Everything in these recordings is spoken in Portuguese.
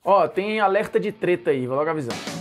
Ó, tem alerta de treta aí, vou logo avisando.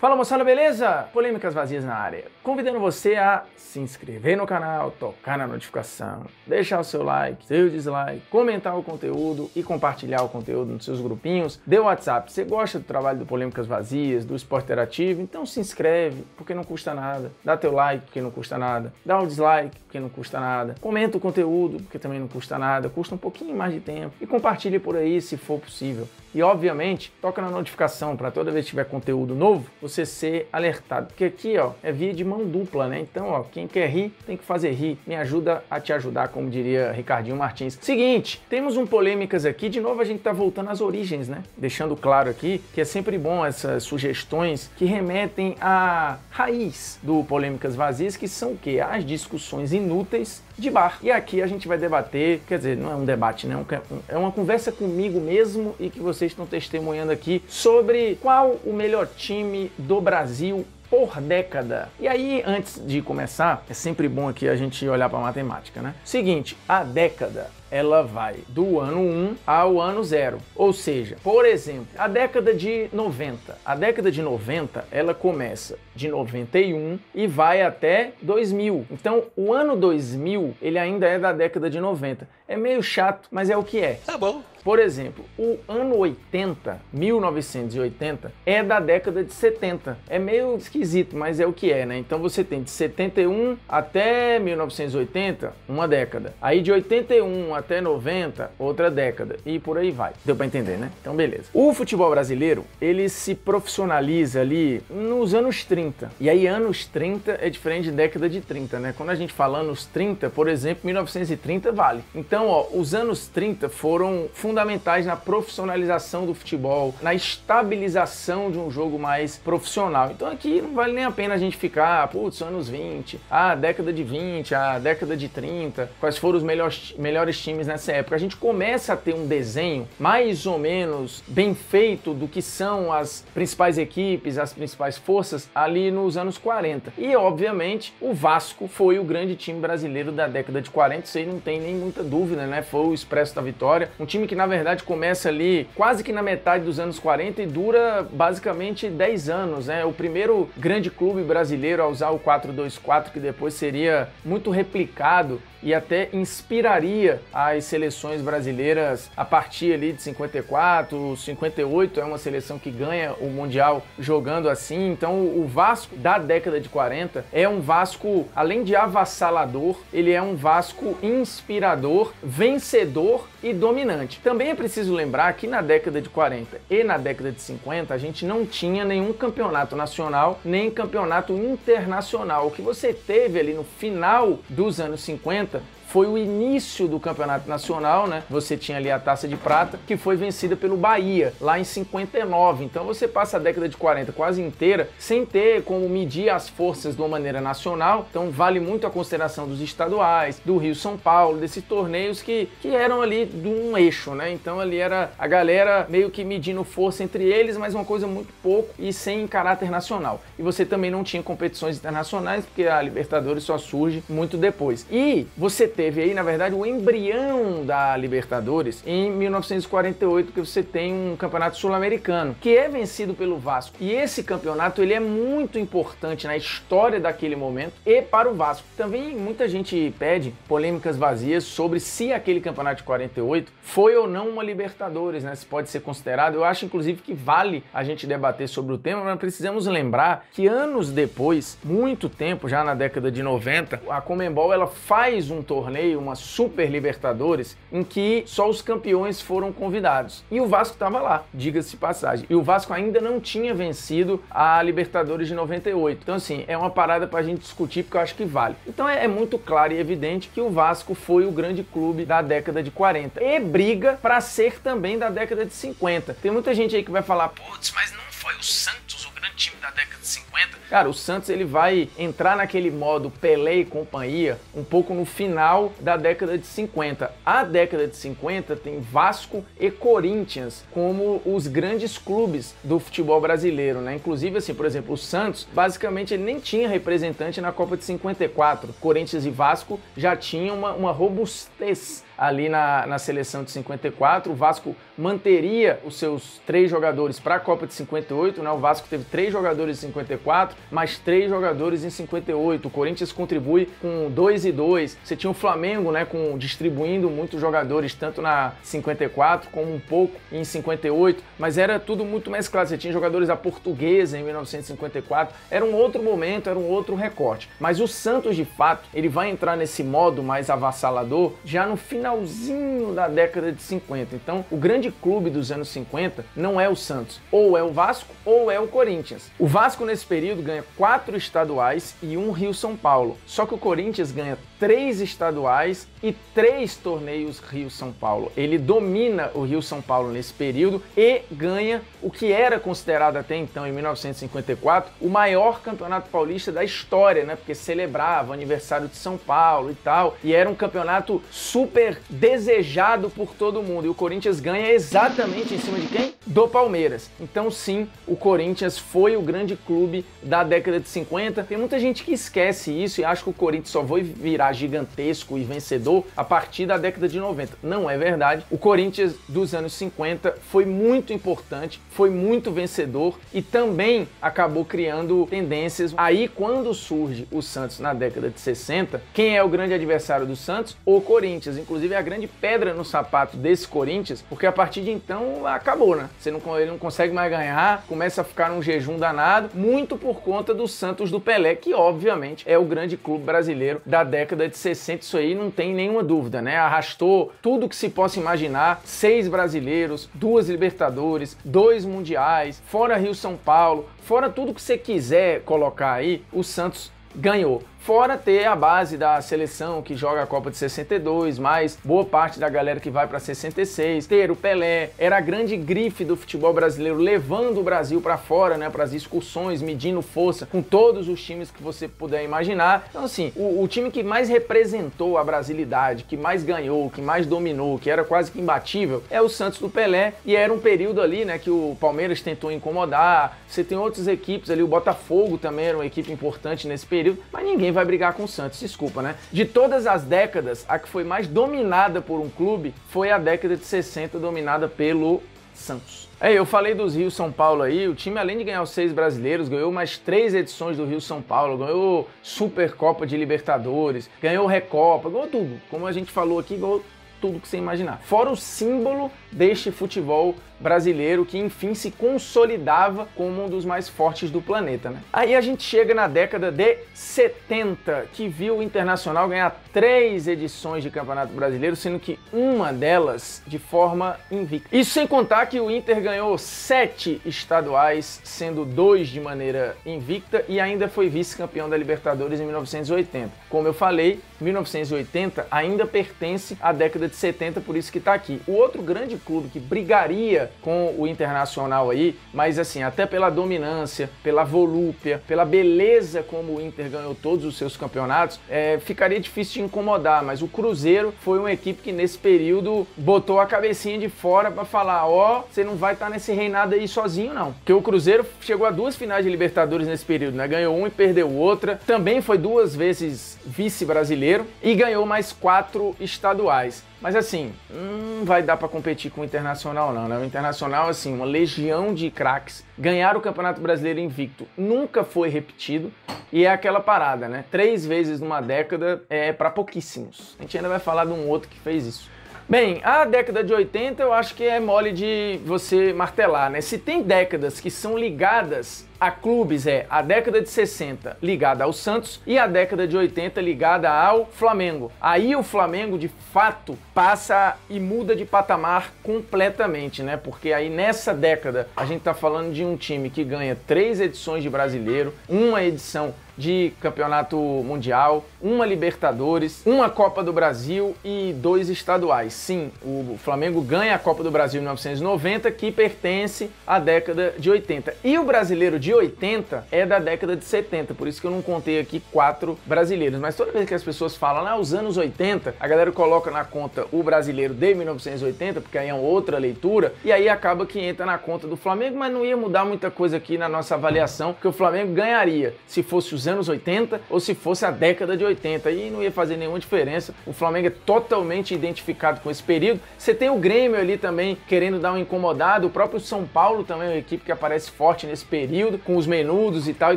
Fala moçada, beleza? Polêmicas vazias na área. Convidando você a se inscrever no canal, tocar na notificação, deixar o seu like, seu dislike, comentar o conteúdo e compartilhar o conteúdo nos seus grupinhos de WhatsApp. Você gosta do trabalho do Polêmicas Vazias, do Esporte Interativo? Então se inscreve, porque não custa nada. Dá teu like, porque não custa nada. Dá o dislike, porque não custa nada. Comenta o conteúdo, porque também não custa nada. Custa um pouquinho mais de tempo. E compartilhe por aí, se for possível. E, obviamente, toca na notificação para toda vez que tiver conteúdo novo, você ser alertado. Porque aqui, ó, é via de mão dupla, né? Então, ó, quem quer rir, tem que fazer rir. Me ajuda a te ajudar, como diria Ricardinho Martins. Seguinte, temos um Polêmicas aqui. De novo, a gente tá voltando às origens, né? Deixando claro aqui que é sempre bom essas sugestões que remetem à raiz do Polêmicas Vazias, que são o quê? As discussões inúteis de bar. E aqui a gente vai debater, quer dizer, não é um debate, né? É uma conversa comigo mesmo e que vocês estão testemunhando aqui sobre qual o melhor time do Brasil por década. E aí, antes de começar, é sempre bom aqui a gente olhar para a matemática, né? Seguinte, a década ela vai do ano 1 ao ano 0. Ou seja, por exemplo, a década de 90. A década de 90, ela começa de 91 e vai até 2000. Então, o ano 2000, ele ainda é da década de 90. É meio chato, mas é o que é. Tá bom. Por exemplo, o ano 80, 1980, é da década de 70. É meio esquisito, mas é o que é, né? Então você tem de 71 até 1980, uma década. Aí de 81 até 90, outra década. E por aí vai. Deu pra entender, né? Então beleza. O futebol brasileiro, ele se profissionaliza ali nos anos 30. E aí anos 30 é diferente de década de 30, né? Quando a gente fala anos 30, por exemplo, 1930 vale. Então, ó, os anos 30 foram fundamentais na profissionalização do futebol, na estabilização de um jogo mais profissional. Então aqui não vale nem a pena a gente ficar, putz, anos 20, a década de 20, a década de 30, quais foram os melhores times nessa época. A gente começa a ter um desenho mais ou menos bem feito do que são as principais equipes, as principais forças ali nos anos 40. E obviamente o Vasco foi o grande time brasileiro da década de 40, isso aí não tem nem muita dúvida, né? Foi o Expresso da Vitória, um time que na verdade começa ali quase que na metade dos anos 40 e dura basicamente 10 anos, né? O primeiro grande clube brasileiro a usar o 4-2-4, que depois seria muito replicado e até inspiraria as seleções brasileiras a partir ali de 54, 58, é uma seleção que ganha o Mundial jogando assim. Então o Vasco da década de 40 é um Vasco, além de avassalador, ele é um Vasco inspirador, vencedor e dominante. Também é preciso lembrar que na década de 40 e na década de 50 a gente não tinha nenhum campeonato nacional, nem campeonato internacional. O que você teve ali no final dos anos 50 foi o início do campeonato nacional, né? Você tinha ali a Taça de Prata, que foi vencida pelo Bahia, lá em 59. Então você passa a década de 40 quase inteira sem ter como medir as forças de uma maneira nacional. Então vale muito a consideração dos estaduais, do Rio-São Paulo, desses torneios que eram ali de um eixo, né? Então ali era a galera meio que medindo força entre eles, mas uma coisa muito pouco e sem caráter nacional. E você também não tinha competições internacionais, porque a Libertadores só surge muito depois. E você teve aí, na verdade, o embrião da Libertadores em 1948, que você tem um campeonato sul-americano, que é vencido pelo Vasco. E esse campeonato, ele é muito importante na história daquele momento e para o Vasco. Também muita gente pede polêmicas vazias sobre se aquele campeonato de 48 foi ou não uma Libertadores, né? Se pode ser considerado. Eu acho, inclusive, que vale a gente debater sobre o tema, mas precisamos lembrar que anos depois, muito tempo, já na década de 90, a Conmebol, ela faz um torneio, uma Super Libertadores, em que só os campeões foram convidados. E o Vasco estava lá, diga-se de passagem. E o Vasco ainda não tinha vencido a Libertadores de 98. Então, assim, é uma parada pra gente discutir, porque eu acho que vale. Então, é muito claro e evidente que o Vasco foi o grande clube da década de 40. E briga pra ser também da década de 50. Tem muita gente aí que vai falar, putz, mas não foi o Santos o grande time da década de 50? Cara, o Santos ele vai entrar naquele modo Pelé e companhia um pouco no final da década de 50. A década de 50 tem Vasco e Corinthians como os grandes clubes do futebol brasileiro, né? Inclusive, assim, por exemplo, o Santos, basicamente, ele nem tinha representante na Copa de 54. Corinthians e Vasco já tinham uma robustez ali na seleção de 54. O Vasco manteria os seus 3 jogadores para a Copa de 58, né? O Vasco teve 3 jogadores em 54, mais 3 jogadores em 58. O Corinthians contribui com 2 e 2. Você tinha o Flamengo, né, distribuindo muitos jogadores, tanto na 54 como um pouco em 58, mas era tudo muito mesclado. Você tinha jogadores da Portuguesa em 1954, era um outro momento, era um outro recorte. Mas o Santos, de fato, ele vai entrar nesse modo mais avassalador já no finalzinho da década de 50. Então, o grande clube dos anos 50 não é o Santos, ou é o Vasco ou é o Corinthians. O Vasco, nesse período, ganha 4 estaduais e 1 Rio-São Paulo. Só que o Corinthians ganha 3 estaduais e 3 torneios Rio-São Paulo. Ele domina o Rio-São Paulo nesse período e ganha o que era considerado até então, em 1954, o maior campeonato paulista da história, né? Porque celebrava o aniversário de São Paulo e tal, e era um campeonato super desejado por todo mundo. E o Corinthians ganha exatamente em cima de quem? Do Palmeiras. Então, sim, o Corinthians foi o grande clube da década de 50. Tem muita gente que esquece isso e acha que o Corinthians só vai virar gigantesco e vencedor a partir da década de 90. Não é verdade. O Corinthians dos anos 50 foi muito importante, foi muito vencedor e também acabou criando tendências. Aí, quando surge o Santos na década de 60, quem é o grande adversário do Santos? O Corinthians. Inclusive, é a grande pedra no sapato desse Corinthians, porque a partir de então acabou, né? Ele não consegue mais ganhar, começa a ficar num jejum danado, muito por conta do Santos do Pelé, que obviamente é o grande clube brasileiro da década de 60. Isso aí não tem nenhuma dúvida, né? Arrastou tudo que se possa imaginar, 6 brasileiros, 2 Libertadores, 2 mundiais, fora Rio-São Paulo, fora tudo que você quiser colocar aí, o Santos ganhou. Fora ter a base da seleção que joga a Copa de 62, mais boa parte da galera que vai para 66, ter o Pelé, era a grande grife do futebol brasileiro, levando o Brasil para fora, né, para as excursões, medindo força com todos os times que você puder imaginar. Então, assim, o time que mais representou a brasilidade, que mais ganhou, que mais dominou, que era quase que imbatível, é o Santos do Pelé, e era um período ali, né, que o Palmeiras tentou incomodar. Você tem outras equipes ali, o Botafogo também era uma equipe importante nesse período, mas ninguém vai brigar com o Santos, desculpa, né? De todas as décadas, a que foi mais dominada por um clube foi a década de 60, dominada pelo Santos. Eu falei dos Rio-São Paulo aí, o time, além de ganhar os 6 brasileiros, ganhou mais 3 edições do Rio-São Paulo, ganhou Supercopa de Libertadores, ganhou Recopa, ganhou tudo. Como a gente falou aqui, ganhou tudo que você imaginar. Fora o símbolo deste futebol brasileiro que, enfim, se consolidava como um dos mais fortes do planeta, né? Aí a gente chega na década de 70, que viu o Internacional ganhar 3 edições de Campeonato Brasileiro, sendo que uma delas de forma invicta. Isso sem contar que o Inter ganhou 7 estaduais, sendo 2 de maneira invicta, e ainda foi vice-campeão da Libertadores em 1980. Como eu falei, 1980 ainda pertence à década de 70, por isso que está aqui. O outro grande clube que brigaria com o Internacional aí, mas assim, até pela dominância, pela volúpia, pela beleza como o Inter ganhou todos os seus campeonatos, ficaria difícil de incomodar, mas o Cruzeiro foi uma equipe que nesse período botou a cabecinha de fora para falar, você não vai estar nesse reinado aí sozinho não, porque o Cruzeiro chegou a 2 finais de Libertadores nesse período, né? Ganhou uma e perdeu outra, também foi 2 vezes vice-brasileiro e ganhou mais 4 estaduais. Mas assim, não vai dar para competir com o Internacional não, né? O Internacional, assim, uma legião de craques. Ganhar o Campeonato Brasileiro invicto nunca foi repetido e é aquela parada, né? 3 vezes numa década é para pouquíssimos. A gente ainda vai falar de um outro que fez isso. Bem, a década de 80 eu acho que é mole de você martelar, né? Se tem décadas que são ligadas a clubes, a década de 60 ligada ao Santos e a década de 80 ligada ao Flamengo. Aí o Flamengo, de fato, passa e muda de patamar completamente, né? Porque aí nessa década a gente tá falando de um time que ganha 3 edições de Brasileiro, uma edição de Campeonato Mundial, uma Libertadores, uma Copa do Brasil e 2 estaduais. Sim, o Flamengo ganha a Copa do Brasil em 1990, que pertence à década de 80. E o Brasileiro de de 80 é da década de 70, por isso que eu não contei aqui 4 brasileiros. Mas toda vez que as pessoas falam, os anos 80, a galera coloca na conta o brasileiro de 1980, porque aí é outra leitura, e aí acaba que entra na conta do Flamengo, mas não ia mudar muita coisa aqui na nossa avaliação, porque o Flamengo ganharia se fosse os anos 80 ou se fosse a década de 80, e não ia fazer nenhuma diferença. O Flamengo é totalmente identificado com esse período. Você tem o Grêmio ali também querendo dar um incomodado, o próprio São Paulo também é uma equipe que aparece forte nesse período, com os menudos e tal, e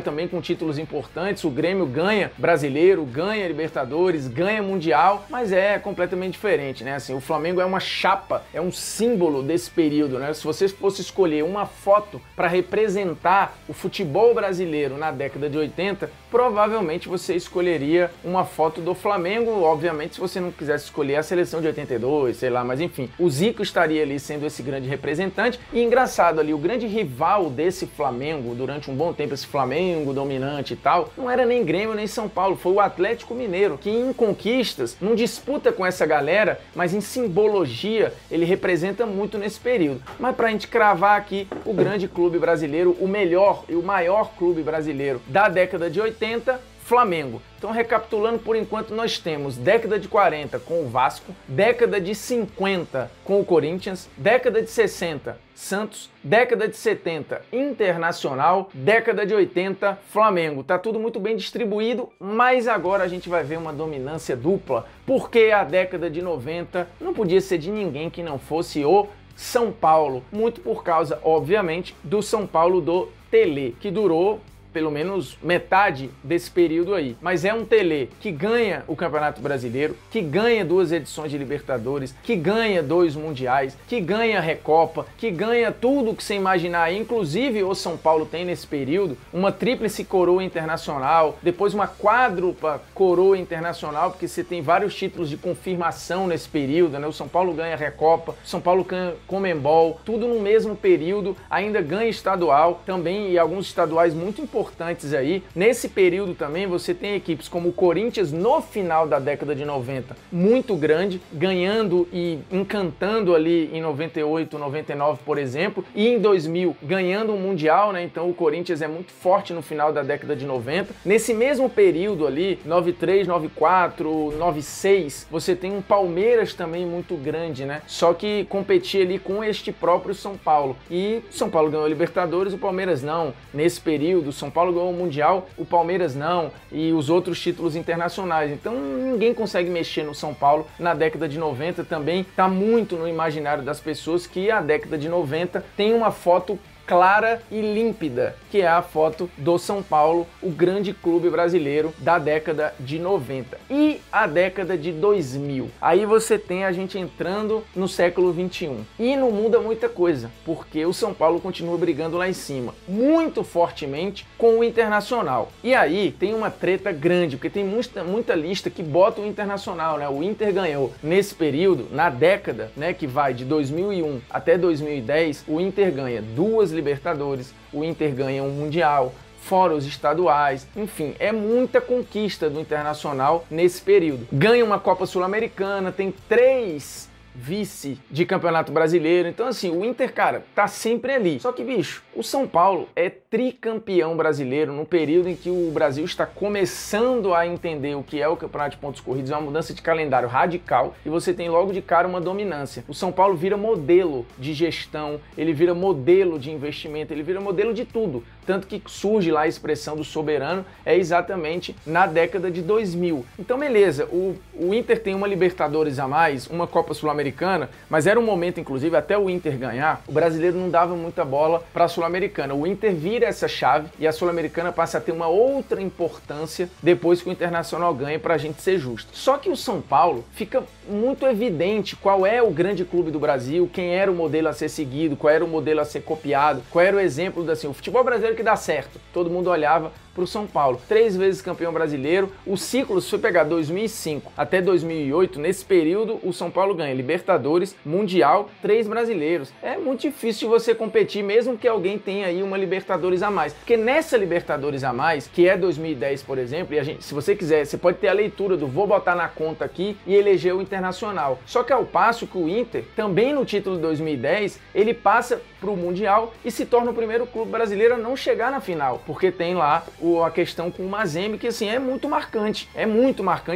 também com títulos importantes. O Grêmio ganha Brasileiro, ganha Libertadores, ganha Mundial, mas é completamente diferente, né? Assim, o Flamengo é uma chapa, é um símbolo desse período, né? Se você fosse escolher uma foto para representar o futebol brasileiro na década de 80, provavelmente você escolheria uma foto do Flamengo, obviamente se você não quisesse escolher a seleção de 82, sei lá, mas enfim, o Zico estaria ali sendo esse grande representante. E engraçado ali, o grande rival desse Flamengo durante um bom tempo, esse Flamengo dominante e tal, não era nem Grêmio nem São Paulo, foi o Atlético Mineiro, que em conquistas não disputa com essa galera, mas em simbologia ele representa muito nesse período. Mas pra gente cravar aqui o grande clube brasileiro, o melhor e o maior clube brasileiro da década de 80, Flamengo. Então, recapitulando, por enquanto nós temos década de 40 com o Vasco, década de 50 com o Corinthians, década de 60 Santos, década de 70 Internacional, década de 80 Flamengo. Tá tudo muito bem distribuído, mas agora a gente vai ver uma dominância dupla, porque a década de 90 não podia ser de ninguém que não fosse o São Paulo, muito por causa, obviamente, do São Paulo do Tele, que durou pelo menos metade desse período aí. Mas é um Tele que ganha o Campeonato Brasileiro, que ganha 2 edições de Libertadores, que ganha 2 Mundiais, que ganha Recopa, que ganha tudo que você imaginar aí. Inclusive o São Paulo tem nesse período uma tríplice coroa internacional, depois uma quádrupla coroa internacional, porque você tem vários títulos de confirmação nesse período, né? O São Paulo ganha Recopa, o São Paulo ganha Conmebol, tudo no mesmo período, ainda ganha estadual também, e alguns estaduais muito importantes aí. Nesse período também você tem equipes como o Corinthians no final da década de 90, muito grande, ganhando e encantando ali em 98, 99, por exemplo, e em 2000 ganhando um Mundial, né? Então o Corinthians é muito forte no final da década de 90. Nesse mesmo período ali, 93, 94, 96, você tem um Palmeiras também muito grande, né? Só que competia ali com este próprio São Paulo. E São Paulo ganhou a Libertadores, o Palmeiras não. Nesse período, São Paulo ganhou o Mundial, o Palmeiras não, e os outros títulos internacionais. Então ninguém consegue mexer no São Paulo na década de 90. Também está muito no imaginário das pessoas que a década de 90 tem uma foto clara e límpida, que é a foto do São Paulo, o grande clube brasileiro da década de 90. E a década de 2000. Aí você tem a gente entrando no século 21. E não muda muita coisa, porque o São Paulo continua brigando lá em cima, muito fortemente com o Internacional. E aí tem uma treta grande, porque tem muita lista que bota o Internacional, né? O Inter ganhou nesse período, na década, né, que vai de 2001 até 2010, o Inter ganha 2 Libertadores, o Inter ganha um Mundial, fora os estaduais, enfim, é muita conquista do Internacional nesse período. Ganha uma Copa Sul-Americana, tem 3 vice de Campeonato Brasileiro. Então assim, o Inter, cara, tá sempre ali. Só que, bicho, o São Paulo é tricampeão brasileiro no período em que o Brasil está começando a entender o que é o Campeonato de Pontos Corridos, é uma mudança de calendário radical, e você tem logo de cara uma dominância. O São Paulo vira modelo de gestão, ele vira modelo de investimento, ele vira modelo de tudo. Tanto que surge lá a expressão do soberano, é exatamente na década de 2000. Então beleza, o Inter tem uma Libertadores a mais, uma Copa Sul-Americana, mas era um momento, inclusive, até o Inter ganhar, o brasileiro não dava muita bola para a Sul-Americana. O Inter vira essa chave e a Sul-Americana passa a ter uma outra importância depois que o Internacional ganha, para a gente ser justo. Só que o São Paulo fica muito evidente qual é o grande clube do Brasil, quem era o modelo a ser seguido, qual era o modelo a ser copiado, qual era o exemplo assim, o futebol brasileiro que dá certo. Todo mundo olhava para o São Paulo. 3 vezes campeão brasileiro. O ciclo, se você pegar 2005 até 2008, nesse período o São Paulo ganha Libertadores, Mundial, 3 brasileiros. É muito difícil de você competir, mesmo que alguém tenha aí uma Libertadores a mais. Porque nessa Libertadores a mais, que é 2010, por exemplo, e a gente, se você quiser, você pode ter a leitura do vou botar na conta aqui e eleger o Internacional. Só que ao passo que o Inter, também no título de 2010, ele passa para o Mundial e se torna o primeiro clube brasileiro a não chegar na final, porque tem lá a questão com o Mazembe, que assim é muito marcante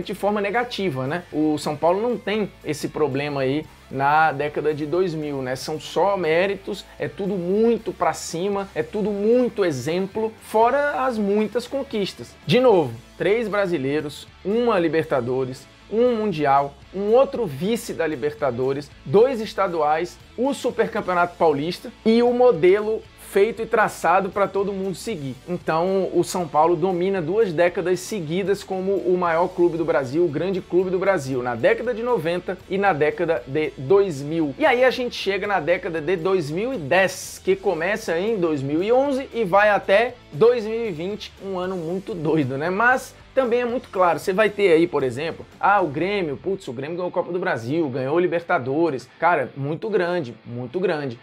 de forma negativa, né? O São Paulo não tem esse problema aí na década de 2000, né? São só méritos, é tudo muito pra cima, é tudo muito exemplo, fora as muitas conquistas. De novo, 3 brasileiros, uma Libertadores, um Mundial, um outro vice da Libertadores, 2 estaduais, o Supercampeonato Paulista e o modelo feito e traçado para todo mundo seguir. Então o São Paulo domina 2 décadas seguidas como o maior clube do Brasil, o grande clube do Brasil, na década de 90 e na década de 2000. E aí a gente chega na década de 2010, que começa em 2011 e vai até 2020, um ano muito doido, né? Mas também é muito claro, você vai ter aí, por exemplo, o Grêmio, o Grêmio ganhou a Copa do Brasil, ganhou Libertadores, cara, muito grande, muito grande.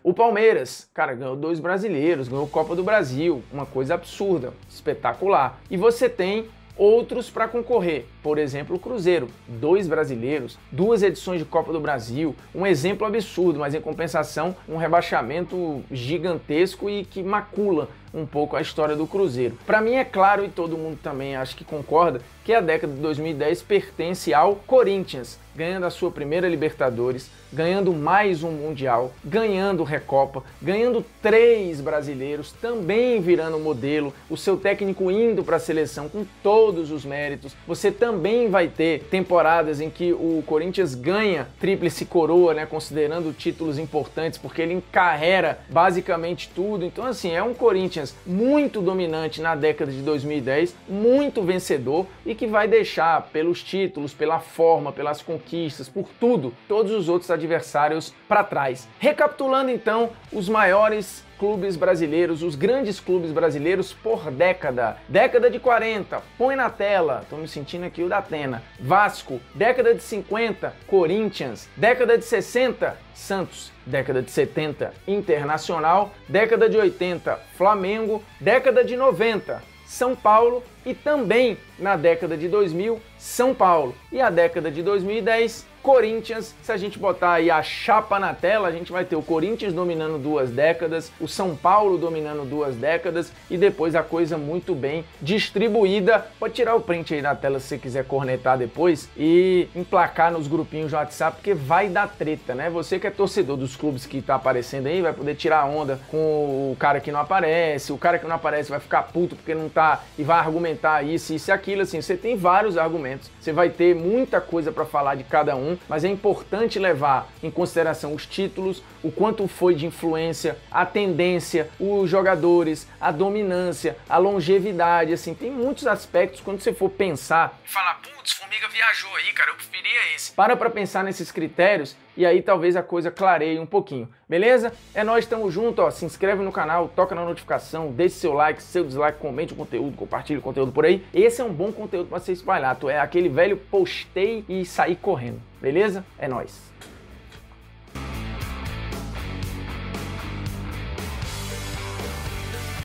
O Palmeiras, cara, ganhou 2 brasileiros, ganhou Copa do Brasil, uma coisa absurda, espetacular. E você tem outros para concorrer, por exemplo, o Cruzeiro, 2 brasileiros, 2 edições de Copa do Brasil, um exemplo absurdo, mas em compensação, um rebaixamento gigantesco e que macula um pouco a história do Cruzeiro. Para mim é claro, e todo mundo também acho que concorda, que a década de 2010 pertence ao Corinthians, ganhando a sua primeira Libertadores, ganhando mais um Mundial, ganhando Recopa, ganhando 3 brasileiros, também virando modelo, o seu técnico indo para a seleção com todos os méritos. Você também vai ter temporadas em que o Corinthians ganha tríplice coroa, né, considerando títulos importantes, porque ele encarrega basicamente tudo. Então assim, é um Corinthians muito dominante na década de 2010, muito vencedor e que vai deixar pelos títulos, pela forma, pelas conquistas, por tudo, todos os outros adversários para trás. Recapitulando então, os maiores clubes brasileiros, os grandes clubes brasileiros por década. Década de 40, põe na tela, tô me sentindo aqui o da Atena. Vasco, década de 50, Corinthians, década de 60, Santos, década de 70, Internacional, década de 80, Flamengo, década de 90, São Paulo e também na década de 2000, São Paulo. E a década de 2010, Corinthians. Se a gente botar aí a chapa na tela, a gente vai ter o Corinthians dominando 2 décadas, o São Paulo dominando 2 décadas e depois a coisa muito bem distribuída. Pode tirar o print aí da tela se você quiser cornetar depois e emplacar nos grupinhos de WhatsApp, porque vai dar treta, né? Você que é torcedor dos clubes que tá aparecendo aí vai poder tirar onda com o cara que não aparece, o cara que não aparece vai ficar puto porque não tá e vai argumentar isso e aquilo, assim, você tem vários argumentos, você vai ter muita coisa para falar de cada um, mas é importante levar em consideração os títulos, o quanto foi de influência, a tendência, os jogadores, a dominância, a longevidade, assim, tem muitos aspectos quando você for pensar e falar, putz, Formiga viajou aí, cara, eu preferia esse. Para pensar nesses critérios e aí talvez a coisa clareie um pouquinho, beleza? É nóis, tamo junto, ó, se inscreve no canal, toca na notificação, deixe seu like, seu dislike, comente o conteúdo, compartilhe o conteúdo por aí. Esse é um bom conteúdo para você espalhar, tu é aquele velho postei e sair correndo, beleza? É nóis.